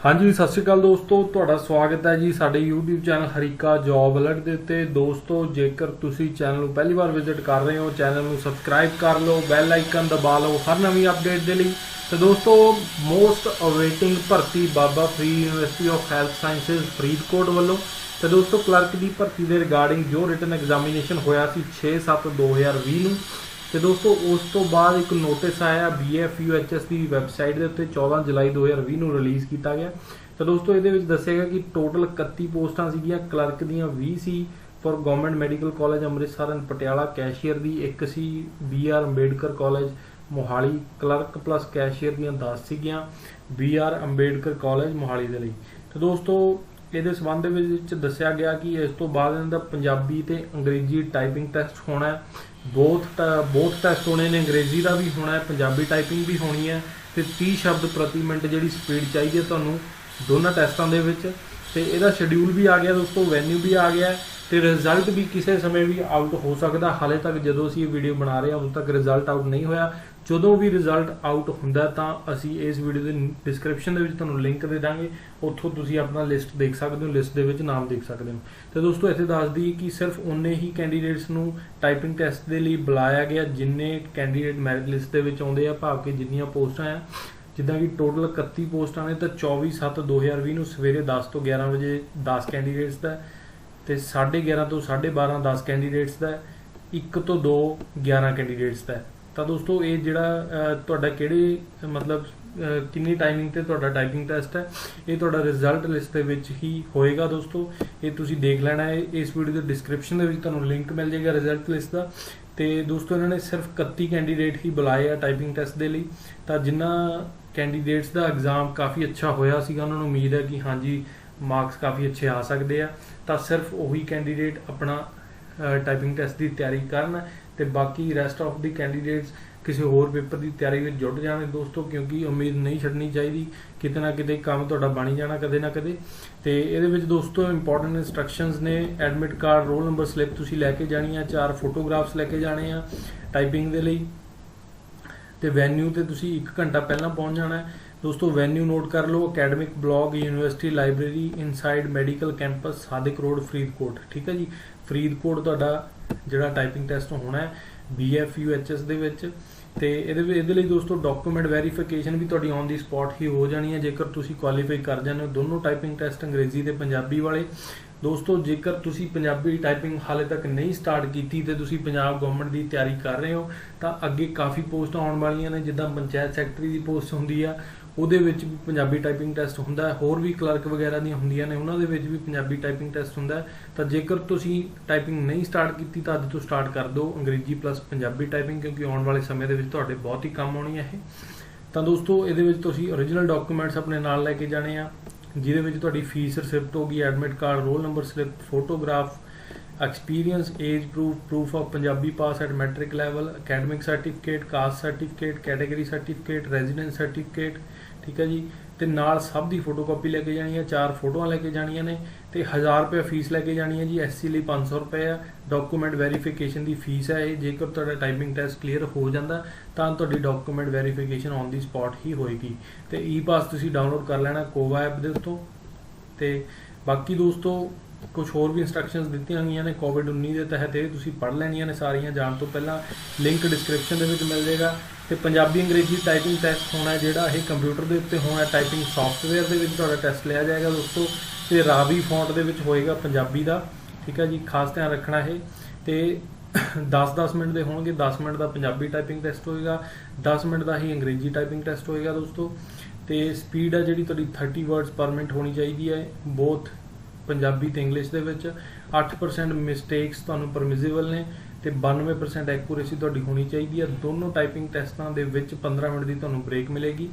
हाँ जी सत श्री अकाल दोस्तों, तुहाडा स्वागत है जी साडे YouTube चैनल हरीका जॉब अलर्ट दे उत्ते। दोस्तों जेकर तुसी चैनल नूं पहली बार विजिट कर रहे हो, चैनल नूं सबसक्राइब कर लो, बैल आइकन दबा लो हर नवी अपडेट दे लई। तो दोस्तों मोस्ट अवेटिंग भर्ती Baba Farid university of health sciences Faridkot वालों। तो दोस्तों क्लर्क की भर्ती के रिगार्डिंग जो रिटन एग्जामिनेशन होया सी 6/7/2020 नूं। तो दोस्तों उस तो बाद एक नोटिस आया BFUHS की वैबसाइट के उत्ते 14 जुलाई 2020 नूं रिलीज़ किया गया। तो दोस्तों ये दस्सिया गया कि टोटल 31 पोस्टां सीगियां, क्लर्क दियां 20 सी for government medical college Amritsar and Patiala, cashier दी 1 सी BR Ambedkar college Mohali, clerk plus cashier दियां 10 सीगियां BR अंबेडकर कॉलेज मोहाली दे लई। तो दोस्तों ये संबंध में दस्सिया गया कि इस तो बाद इन्हां दा पंजाबी ते अंग्रेजी टाइपिंग टैसट होना है। बोथ टैसट होने ने, अंग्रेजी का भी होना है, पंजाबी टाइपिंग भी होनी है। तो 30 शब्द प्रति मिनट जी स्पीड चाहिए तुहानूं दोनों टैसटां दे विच। ते इहदा शेड्यूल भी आ गया दोस्तों, वैन्यू भी आ गया, तो रिजल्ट भी किसी समय भी आउट हो सकता। हाले तक जो असीं वीडियो बना रहे हैं उदों तक रिजल्ट आउट नहीं होया। जो भी रिजल्ट आउट हुंदा तां असीं इस वीडियो के डिस्क्रिप्शन दे विच तुहानूं लिंक दे दांगे, उत्थों तुसीं अपना लिस्ट देख सकते हो, लिस्ट दे विच नाम देख सकते हो। तो दोस्तों इत्थे दस दी कि सिर्फ उन्ने ही कैंडीडेट्स नूं टाइपिंग टैसट के लिए बुलाया गया जिन्ने कैंडीडेट मैरिट लिस्ट दे विच आउंदे आ, भाव के जिन्नियां पोस्टां आ। जिद्दां कि टोटल 31 पोस्टां ने, तो 24/7/2020 नूं सवेरे 10 तो 11 बजे 10 कैंडीडेट्स दा, तो 11:30 तो 12:30 10 कैंडीडेट्स का, 1 तो 2 11 कैंडीडेट्स का। तो दोस्तों ये जिहड़ा तुहाडा किहड़े मतलब कितनी टाइमिंग ते तुहाडा टाइपिंग टैसट है, ये तुहाडा रिजल्ट लिस्ट दे विच ही होएगा। दोस्तों ये तुसीं देख लेना है, इस वीडियो के डिस्क्रिप्शन दे विच तुहानूं लिंक मिल जाएगा रिजल्ट लिस्ट का। तो दोस्तों इन्होंने सिर्फ 31 कैंडीडेट ही बुलाए आ टाइपिंग टैसट के लिए। तो जिन्हां कैंडीडेट्स का एग्जाम काफ़ी अच्छा होया सीगा, उन्होंने उम्मीद है कि हाँ जी मार्क्स काफ़ी अच्छे आ सकते हैं। तो सिर्फ वही कैंडीडेट अपना टाइपिंग टैसट की तैयारी करन, तो बाकी रैसट ऑफ द कैंडीडेट्स किसी होर पेपर की तैयारी में जुट जाने दोस्तों, क्योंकि उम्मीद नहीं छड्डनी चाहिए, किते ना किते काम तुहाडा बन जाना कदे ना कदे। तो ये दोस्तों इंपॉर्टेंट इंस्ट्रक्शंस ने, admit card roll number slip तुसीं लैके जानी है, 4 फोटोग्राफ्स लैके जाने आ टाइपिंग के लिए। तो वैन्यू तो तुसीं 1 घंटा पहला पहुँच जाना है दोस्तों। वैन्यू नोट कर लो, academic block university library inside medical campus Sadiq road Faridkot. ठीक है जी, फरीदकोट तुहाडा जिहड़ा टाइपिंग टैसट होना है BFUHS दे विच। ते इहदे लई दोस्तों डॉक्यूमेंट वैरीफिकेशन भी तुहाडी ऑन दी स्पॉट ही हो जानी है जेकर तुसीं क्वालीफाई कर जाने हो दोनों टाइपिंग टैसट अंग्रेजी ते पंजाबी वाले। दोस्तों जेकर तुसीं पंजाबी टाइपिंग हाले तक नहीं स्टार्ट की तो तुसीं पंजाब गवर्नमेंट की तैयारी कर रहे हो, तो अगे काफ़ी पोस्ट आने वाली ने, जिद्दां पंचायत सैकटरी की पोस्ट होंदी आ ਉਹਦੇ ਵਿੱਚ ਵੀ ਪੰਜਾਬੀ ਟਾਈਪਿੰਗ ਟੈਸਟ ਹੁੰਦਾ ਹੈ, ਹੋਰ ਵੀ ਕਲਰਕ ਵਗੈਰਾ ਦੀਆਂ ਹੁੰਦੀਆਂ ਨੇ ਉਹਨਾਂ ਦੇ ਵਿੱਚ ਵੀ ਪੰਜਾਬੀ ਟਾਈਪਿੰਗ ਟੈਸਟ ਹੁੰਦਾ ਹੈ। ਤਾਂ ਜੇਕਰ ਤੁਸੀਂ ਟਾਈਪਿੰਗ ਨਹੀਂ ਸਟਾਰਟ ਕੀਤੀ ਤਾਂ ਅੱਜ ਤੋਂ ਸਟਾਰਟ ਕਰ ਦਿਓ ਅੰਗਰੇਜ਼ੀ ਪਲੱਸ ਪੰਜਾਬੀ ਟਾਈਪਿੰਗ, ਕਿਉਂਕਿ ਆਉਣ ਵਾਲੇ ਸਮੇਂ ਦੇ ਵਿੱਚ ਤੁਹਾਡੇ ਬਹੁਤ ਹੀ ਕੰਮ ਆਉਣੀ ਹੈ ਇਹ। ਤਾਂ ਦੋਸਤੋ ਇਹਦੇ ਵਿੱਚ ਤੁਸੀਂ ਓਰੀਜਨਲ ਡਾਕੂਮੈਂਟਸ ਆਪਣੇ ਨਾਲ ਲੈ ਕੇ ਜਾਣੇ ਆ, ਜਿਹਦੇ ਵਿੱਚ ਤੁਹਾਡੀ ਫੀਸ ਰਿਸਿਪਟ ਹੋਗੀ, admit card, roll number slip, photograph, experience, age proof of Punjabi pass at matric level, academic certificate, caste certificate, category certificate, residence certificate. ठीक है जी, तो नाल सब की फोटोकॉपी लैके जानी है, 4 फोटोआं लैके जानियां ने, तो 1000 रुपया फीस लैके जानी है जी। SC लिए 500 रुपये है, डॉकूमेंट वैरीफिकेशन की फीस है ये। जेकर तुहाडा टाइपिंग टैसट क्लीयर हो जाता तो तुहाडी document verification on the spot ही होएगी। तो E-पास तुसीं डाउनलोड कर लेना कोवा ऐप दे उत्तों। तो बाकी दोस्तों कुछ होर भी इंस्ट्रक्शनस दित्तियां गई ने कोविड-19 के तहत, ये तुसीं पढ़ लैनियां ने सारियां जाण तो पहला, लिंक डिस्क्रिप्शन दे विच मिल जाएगा। तो पंजाबी अंग्रेजी टाइपिंग टैसट होना जिहड़ा ये कंप्यूटर के उत्ते होना, टाइपिंग सॉफ्टवेयर के विच तुहाडा टैसट लिया जाएगा दोस्तों। तो रावी फॉन्ट दे विच होएगा पंजाबी का। ठीक है जी, खास ध्यान रखना है। तो 10-10 मिनट के होंगे, 10 मिनट का पंजाबी टाइपिंग टैसट होएगा, 10 मिनट का ही अंग्रेजी टाइपिंग टैसट होएगा दोस्तों। तो स्पीड है जी 30 वर्ड्स पर मिनट होनी चाहिए है, बोथ पंजाबी तो इंग्लिश दे विच। 8% मिसटेक्स तुहानूं परमिजिबल ने, तो 92% एक्यूरेसी तुहाडी होनी चाहिए है। दोनों टाइपिंग टैसटां दे विच 15 मिनट की तुहानूं ब्रेक मिलेगी।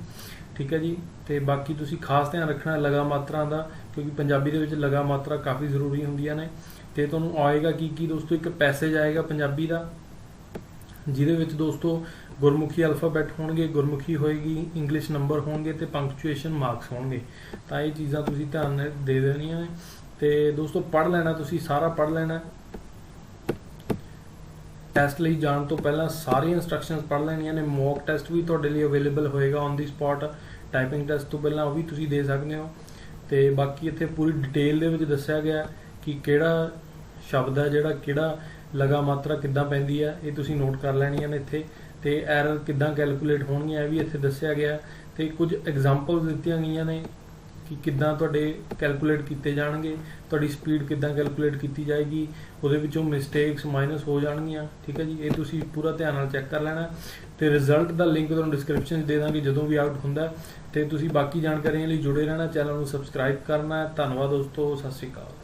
ठीक है जी, तो बाकी तुसीं खास ध्यान रखना लगा मात्रा का, क्योंकि पंजाबी दे विच लगा मात्रा काफ़ी जरूरी होंदियां ने। तो तुहानूं आएगा की दोस्तों, एक पैसेज आएगा पंजाबी का जिहदे विच दोस्तों गुरमुखी अल्फाबैट होणगे, गुरमुखी होएगी, इंग्लिश नंबर होणगे, तो पंक्चुएशन मार्क्स होणगे। तो ये चीज़ां तुसीं ध्यान दे देनियां ने। तो दोस्तों पढ़ लेना, तुसीं सारा पढ़ लेना। टैसट लिए जाने तो पहला सारी इंस्ट्रक्शनस पढ़ लैनियां ने। मॉक टैसट भी तुहाडे लिए अवेलेबल होएगा on the spot. Typing test तो पहला वो भी तुसी दे सकते हो। तो बाकी इत्थे पूरी डिटेल दे विच दस्सिया गया कि किहड़ा शब्द है जिहड़ा किहड़ा लगा मात्रा किद्दां पैंदी है, ये तुसी नोट कर लैणियां ने इत्थे। ते एरर किद्दां कैलकुलेट होणगीਆਂ भी इत्थे दस्सिया गया। ते कुछ एग्जांपल्स दित्तियां गईयां ने कि किद्दां तुहाडे कैलकुलेट कीते जाणगे, तुहाडी स्पीड किद्दां कैलकुलेट कीती जाएगी, उहदे विचों मिसटेक्स माइनस हो जाणगीਆਂ। ठीक है जी, ये तुसी पूरा ध्यान नाल चैक कर लैणा। ते रिजल्ट दा लिंक तुहानूं डिस्क्रिप्शन दे दांगे जदों भी आउट हुंदा। ते तुसी बाकी जानकारियां लई जुड़े रहना, चैनल नूं सबसक्राइब करना। धन्नवाद दोस्तों, सत श्री अकाल।